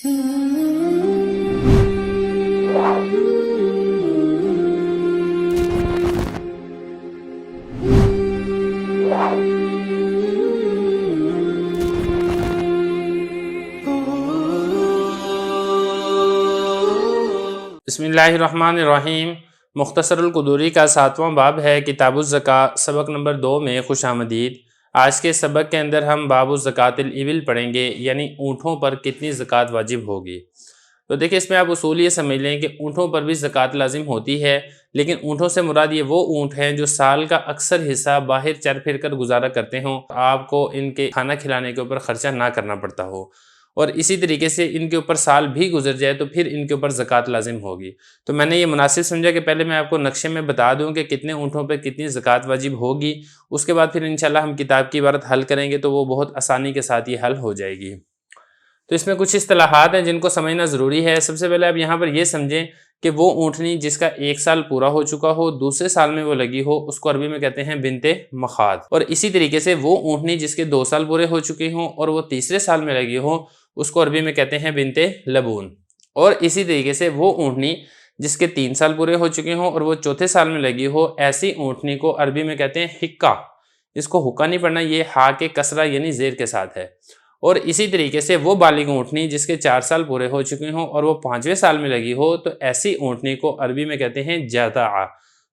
बिस्मिल्लाहिर्रहमानिर्रहीम। मुख्तसरुल कुदूरी का 7वां बाब है किताबुज़ ज़कात, सबक नंबर 2 में खुशामदीद। आज के सबक के अंदर हम बाबुज़ ज़कातिल इबिल पढ़ेंगे, यानी ऊँटों पर कितनी ज़कात वाजिब होगी। तो देखिए, इसमें आप उसूल ये समझ लें कि ऊँटों पर भी ज़कात लाजिम होती है, लेकिन ऊँटों से मुराद ये वो ऊँट हैं जो साल का अक्सर हिस्सा बाहर चर फिर कर गुजारा करते हों, आपको इनके खाना खिलाने के ऊपर ख़र्चा ना करना पड़ता हो, और इसी तरीके से इनके ऊपर साल भी गुजर जाए तो फिर इनके ऊपर ज़कात लाजिम होगी। तो मैंने ये मुनासिब समझा कि पहले मैं आपको नक्शे में बता दूं कि कितने ऊँटों पे कितनी ज़कात वाजिब होगी। उसके बाद फिर इंशाल्लाह हम किताब की इबारत हल करेंगे तो वो बहुत आसानी के साथ ये हल हो जाएगी। तो इसमें कुछ इस्तिलाहात हैं जिनको समझना ज़रूरी है। सबसे पहले आप यहाँ पर ये समझें कि वो ऊँटनी जिसका 1 साल पूरा हो चुका हो, दूसरे साल में वो लगी हो, उसको अरबी में कहते हैं बिनते मखाद। और इसी तरीके से वो ऊँटनी जिसके 2 साल पूरे हो चुके हों और वो तीसरे साल में लगी हो, उसको अरबी में कहते हैं बिनते लबून। और इसी तरीके से वो ऊँटनी जिसके 3 साल पूरे हो चुके हों और वो चौथे साल में लगी हो, ऐसी ऊँटनी को अरबी में कहते हैं हिक्का। इसको हुक्का नहीं पढ़ना, ये हा के कसरा यानी जेर के साथ है। और इसी तरीके से वो बालिग ऊँटनी जिसके 4 साल पूरे हो चुके हों और वो 5वें साल में लगी हो, तो ऐसी ऊँटनी को अरबी में कहते हैं जज़ा।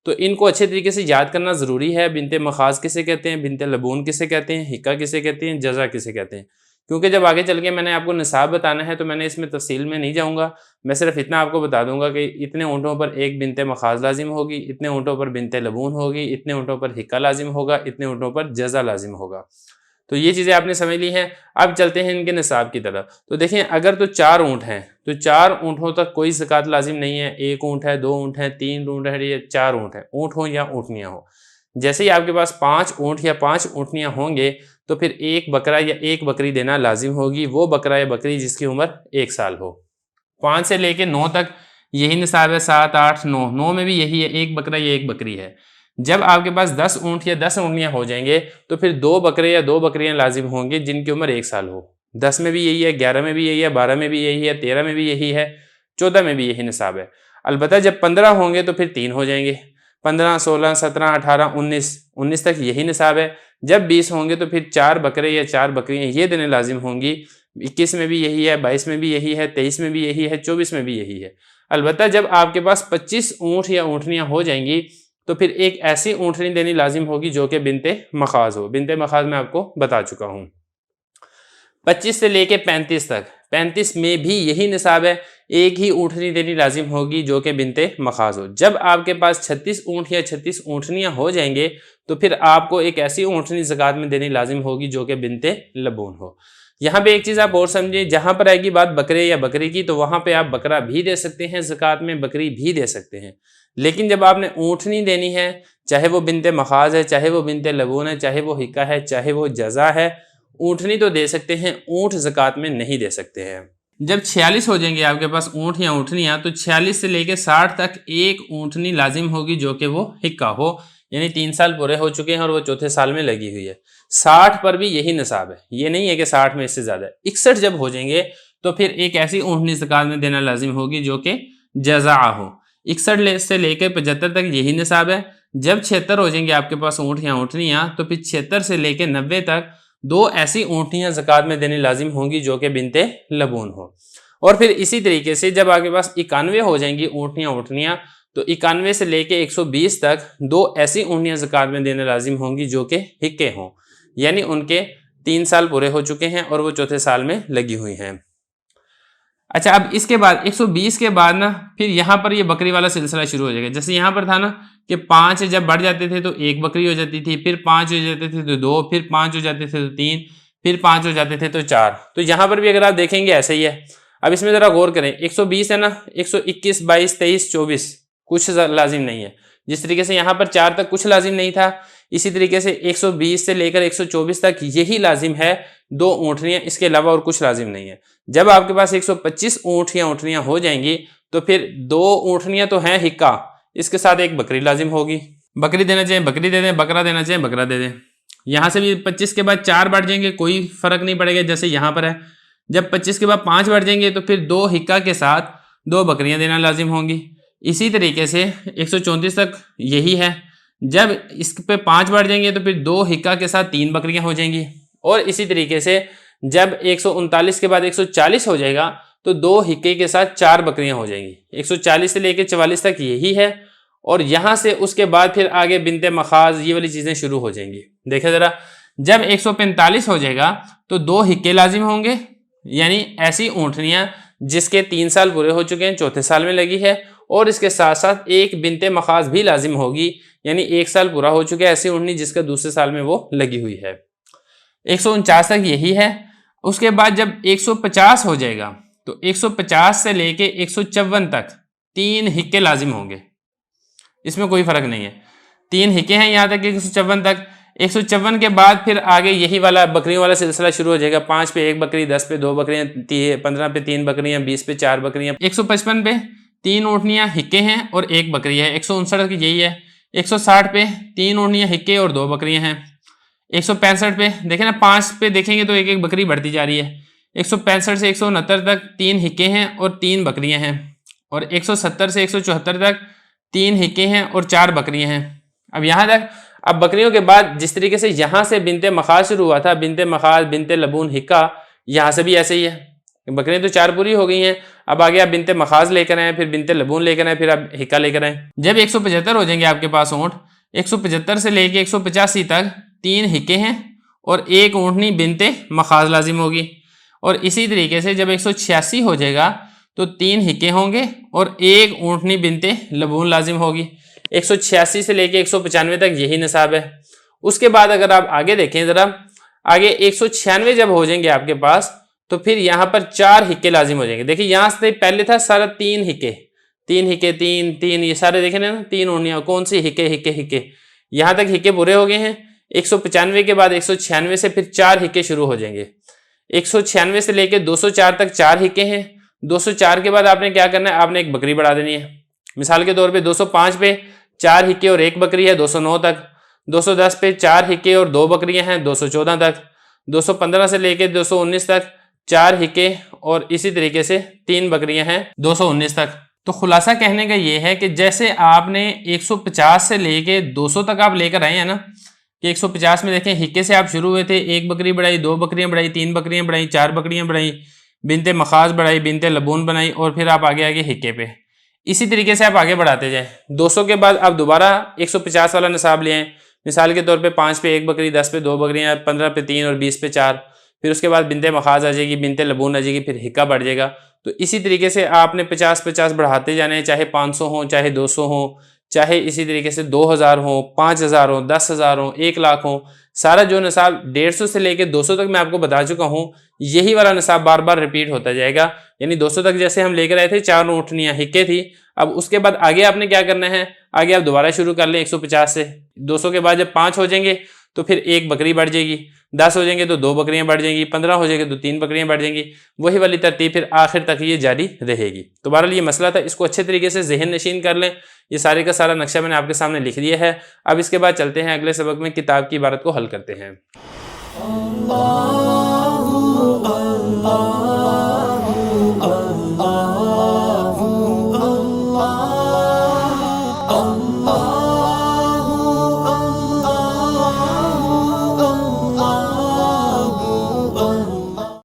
तो इनको अच्छे तरीके से याद करना ज़रूरी है। बिनते मखाज किसे कहते हैं, बिनते लबून किसे कहते हैं, हिक्का किसे कहते हैं, जज़ा किसे कहते हैं। क्योंकि जब आगे चल के मैंने आपको निसाब बताना है तो मैंने इसमें तफसील में नहीं जाऊँगा। मैं सिर्फ इतना आपको बता दूंगा कि इतने ऊँटों पर एक बिनते मखाज लाजिम होगी, इतने ऊँटों पर बिनते लबून होगी, इतने ऊँटों पर हिक्का लाजिम होगा, इतने ऊँटों पर जज़ा लाजिम होगा। तो ये चीज़ें आपने समझ ली हैं। अब चलते हैं इनके निसाब की तरफ। तो देखें, अगर तो 4 ऊँट हैं तो 4 ऊँटों तक कोई ज़कात लाजिम नहीं है। 1 ऊँट है, 2 ऊँट है, 3 ऊँट है, या 4 ऊँट है, ऊँट हो या ऊँटनियाँ हो। जैसे ही आपके पास 5 ऊँट या 5 ऊँटनियाँ होंगे तो फिर 1 बकरा या 1 बकरी देना लाजिम होगी, वो बकरा या बकरी जिसकी उम्र 1 साल हो। 5 से लेके 9 तक यही निसाब है, 7, 8, 9। 9 में भी यही है, 1 बकरा या 1 बकरी है। जब आपके पास 10 ऊँट या 10 ऊँटनियाँ हो जाएंगे तो फिर 2 बकरे या 2 बकरियाँ लाजिम होंगी जिनकी उम्र 1 साल हो। 10 में भी यही है, 11 में भी यही है, 12 में भी यही है, 13 में भी यही है, 14 में भी यही निसाब है। अलबत्ता जब 15 होंगे तो फिर 3 हो जाएंगे। 15, 16, 17, 18, 19 तक यही निसाब है। जब 20 होंगे तो फिर 4 बकरे या 4 बकरियाँ ये देने लाजिम होंगी। 21 में भी यही है, 22 में भी यही है, 23 में भी यही है, 24 में भी यही है। अलबत्ता जब आपके पास 25 ऊँट या ऊँटनियाँ हो जाएंगी तो फिर एक ऐसी ऊँटनी देनी लाजिम होगी जो कि बिनते मखाज हो। बिनते मखाज मैं आपको बता चुका हूँ। 25 से लेके 35 तक, 35 में भी यही निसाब है, एक ही ऊँटनी देनी लाजिम होगी जो कि बिनते मखाज हो। जब आपके पास 36 ऊँट या 36 ऊँटनियाँ हो जाएंगे तो फिर आपको एक ऐसी ऊँटनी ज़कात में देनी लाजिम होगी जो कि बिनते लबून हो। यहाँ पे एक चीज़ आप और समझिए, जहाँ पर आएगी बात बकरे या बकरी की तो वहाँ पे आप बकरा भी दे सकते हैं ज़कात में, बकरी भी दे सकते हैं। लेकिन जब आपने ऊँटनी देनी है, चाहे वो बिनते मखाज है, चाहे वो बिनते लबून है, चाहे वो हिक्का है, चाहे वो जज़ा है, ऊँटनी तो दे सकते हैं, ऊँट ज़कात में नहीं दे सकते हैं। जब 46 हो जाएंगे आपके पास ऊँट या ऊँटनियाँ, तो 46 से लेकर 60 तक एक ऊँटनी लाजिम होगी जो कि वो हिक्का हो, यानी 3 साल पूरे हो चुके हैं और वो चौथे साल में लगी हुई है। 60 पर भी यही निसाब है, ये नहीं है कि 60 में इससे ज़्यादा है। 61 जब हो जाएंगे तो फिर एक ऐसी ऊँटनी ज़कात में देना लाजिम होगी जो कि जज़ा हो। 61 से लेकर 75 तक यही निसाब है। जब 76 हो जाएंगे आपके पास ऊँट या ऊँटनियाँ, तो फिर 76 से लेकर 90 तक 2 ऐसी ऊँटनियाँ ज़कात में देनी लाजिम होंगी जो कि बिनते लबून हो। और फिर इसी तरीके से जब आपके पास 91 हो जाएंगी ऊँटनियाँ, तो 91 से लेके 120 तक 2 ऐसी ऊँटनियाँ ज़कात में देने लाजिम होंगी जो कि हिक्के हों, यानी उनके 3 साल पूरे हो चुके हैं और वो चौथे साल में लगी हुई हैं। अच्छा, अब इसके बाद 120 के बाद ना फिर यहाँ पर ये बकरी वाला सिलसिला शुरू हो जाएगा। जैसे यहाँ पर था ना कि 5 जब बढ़ जाते थे तो 1 बकरी हो जाती थी, फिर 5 हो जाते थे तो 2, फिर 5 हो जाते थे तो 3, फिर 5 हो जाते थे तो 4। तो यहाँ पर भी अगर आप देखेंगे ऐसे ही है। अब इसमें ज़रा गौर करें, 120 है ना, 121, 22, 23, 24 कुछ लाजिम नहीं है। जिस तरीके से यहाँ पर 4 तक कुछ लाजिम नहीं था, इसी तरीके से 120 से लेकर 124 तक यही लाजिम है, 2 ऊँटनियाँ, इसके अलावा और कुछ लाजिम नहीं है। जब आपके पास 125 ऊँट या ऊँटनियाँ हो जाएंगी तो फिर 2 ऊँटनियाँ तो हैं हिक्का, इसके साथ एक बकरी लाजिम होगी। बकरी देना चाहिए बकरी दे दें, बकरा देना चाहिए बकरा दे दें। यहाँ से भी 25 के बाद 4 बढ़ जाएंगे, कोई फर्क नहीं पड़ेगा। जैसे यहाँ पर है, जब 25 के बाद 5 बढ़ जाएंगे तो फिर 2 हिक्का के साथ 2 बकरियां देना लाजिम होंगी। इसी तरीके से 134 तक यही है। जब इस पे 5 बढ़ जाएंगे तो फिर 2 हिक्का के साथ 3 बकरियां हो जाएंगी। और इसी तरीके से जब 139 के बाद 140 हो जाएगा तो 2 हिक्के के साथ 4 बकरियां हो जाएंगी। 140 से लेकर 44 तक यही है। और यहाँ से उसके बाद फिर आगे बिनते मखाज ये वाली चीज़ें शुरू हो जाएंगी। देखें ज़रा, जब 145 हो जाएगा तो 2 हिक्के लाजिम होंगे, यानी ऐसी ऊँटनियाँ जिसके 3 साल पूरे हो चुके हैं, चौथे साल में लगी है, और इसके साथ साथ एक बिनते मखाज भी लाजिम होगी, यानी 1 साल पूरा हो चुका है ऐसी ऊँटनी जिसका दूसरे साल में वो लगी हुई है। 149 तक यही है। उसके बाद जब 150 हो जाएगा तो 150 से लेके 154 तक 3 हिक्के लाजिम होंगे, इसमें कोई फर्क नहीं है। 3 हिक्के हैं यहाँ तक 154 तक। 154 के बाद फिर आगे यही वाला बकरियों वाला सिलसिला शुरू हो जाएगा। 5 पे 1 बकरी, 10 पे 2 बकरियां, 15 पे 3 बकरियां, 20 पे 4 बकरियां। 155 पे 3 ऊँटनियां हिक्के हैं और 1 बकरी है। 159 की यही है। 160 पे 3 ऊँटनियां हिक्के और 2 बकरियां हैं। 165 पे देखें ना, 5 पे देखेंगे तो 1 बकरी बढ़ती जा रही है। 165 से 169 तक 3 हिक्के हैं और 3 बकरियां हैं। और 170 से 174 तक 3 हिक्के हैं और 4 बकरियां हैं। अब यहाँ तक, अब बकरियों के बाद जिस तरीके से यहाँ से बिनते मखाज शुरू हुआ था, बिनते मखाज, बिनते लबून, हिक्का, यहाँ से भी ऐसे ही है। बकरियां तो 4 पूरी हो गई हैं। अब आगे आप बिनते मखाज लेकर आए, फिर बिनते लबून लेकर आए, फिर आप हिक्का लेकर आए। जब 175 हो जाएंगे आपके पास ऊँट, 175 से लेके 185 तक 3 हिक्के हैं और 1 ऊँटनी बिनते मखाज लाजिम होगी। और इसी तरीके से जब 186 हो जाएगा तो 3 हिक्के होंगे और 1 ऊँटनी बिनते लबून लाजिम होगी। 186 से लेके 195 तक यही निसाब है। उसके बाद अगर आप आगे देखें ज़रा, आगे 196 जब हो जाएंगे आपके पास तो फिर यहाँ पर 4 हिक्के लाजिम हो जाएंगे। देखिए यहाँ से पहले था सारा 3 हिक्के, 3 हिक्के, 3 ये सारे देखे ना, 3 ऊँटनियाँ, कौन सी हिक्के हिक्के हिक्के, यहाँ तक हिक्के पूरे हो गए हैं। 195 के बाद 196 से फिर 4 हिक्के शुरू हो जाएंगे। 196 से लेके 204 तक 4 हिक्के हैं। 204 के बाद आपने क्या करना है, आपने एक बकरी बढ़ा देनी है। मिसाल के तौर पे 205 पे 4 हिक्के और 1 बकरी है 209 तक। 210 पे 4 हिक्के और 2 बकरियां हैं 214 तक। 215 से लेके 219 तक 4 हिक्के और इसी तरीके से 3 बकरियां हैं 219 तक। तो खुलासा कहने का ये है कि जैसे आपने 150 से लेके 200 तक आप लेकर आए हैं ना, कि 150 में देखें हिक्के से आप शुरू हुए थे, 1 बकरी बढ़ाई, 2 बकरियां बढ़ाई, 3 बकरियां बढ़ाई, 4 बकरियां बढ़ाई, बिनते मखाज बढ़ाई, बिनते लबून बनाई, और फिर आप आगे आगे हिक्के पे। इसी तरीके से आप आगे बढ़ाते जाएं। 200 के बाद आप दोबारा 150 वाला निसाब ले आएं। मिसाल के तौर पे 5 पे 1 बकरी, 10 पे 2 बकरियां, 15 पे 3 और 20 पे 4। फिर उसके बाद बिनते मखाज आ जाएगी, बिनते लबून आ जाएगी, फिर हिक्का बढ़ जाएगा। तो इसी तरीके से आपने 50-50 बढ़ाते जाने हैं, चाहे 500 हो, चाहे 200 हो, चाहे इसी तरीके से 2000 हो, 5000 हो, 10,000 हो, 1 लाख हो। सारा जो निसाब 150 से लेके 200 तक मैं आपको बता चुका हूँ, यही वाला निसाब बार बार रिपीट होता जाएगा। यानी 200 तक जैसे हम लेकर आए थे, 4 ऊँटनियाँ हिक्के थी। अब उसके बाद आगे आपने क्या करना है, आगे आप दोबारा शुरू कर लें 150 से। 200 के बाद जब 5 हो जाएंगे तो फिर 1 बकरी बढ़ जाएगी, 10 हो जाएंगे तो 2 बकरियां बढ़ जाएंगी, 15 हो जाएंगे तो 3 बकरियां बढ़ जाएंगी। वही वाली तरतीब फिर आखिर तक ये जारी रहेगी। तो बहरहाल ये मसला था, इसको अच्छे तरीके से ज़हन नशीन कर लें। ये सारे का सारा नक्शा मैंने आपके सामने लिख दिया है। अब इसके बाद चलते हैं अगले सबक में, किताब की इबारत को हल करते हैं।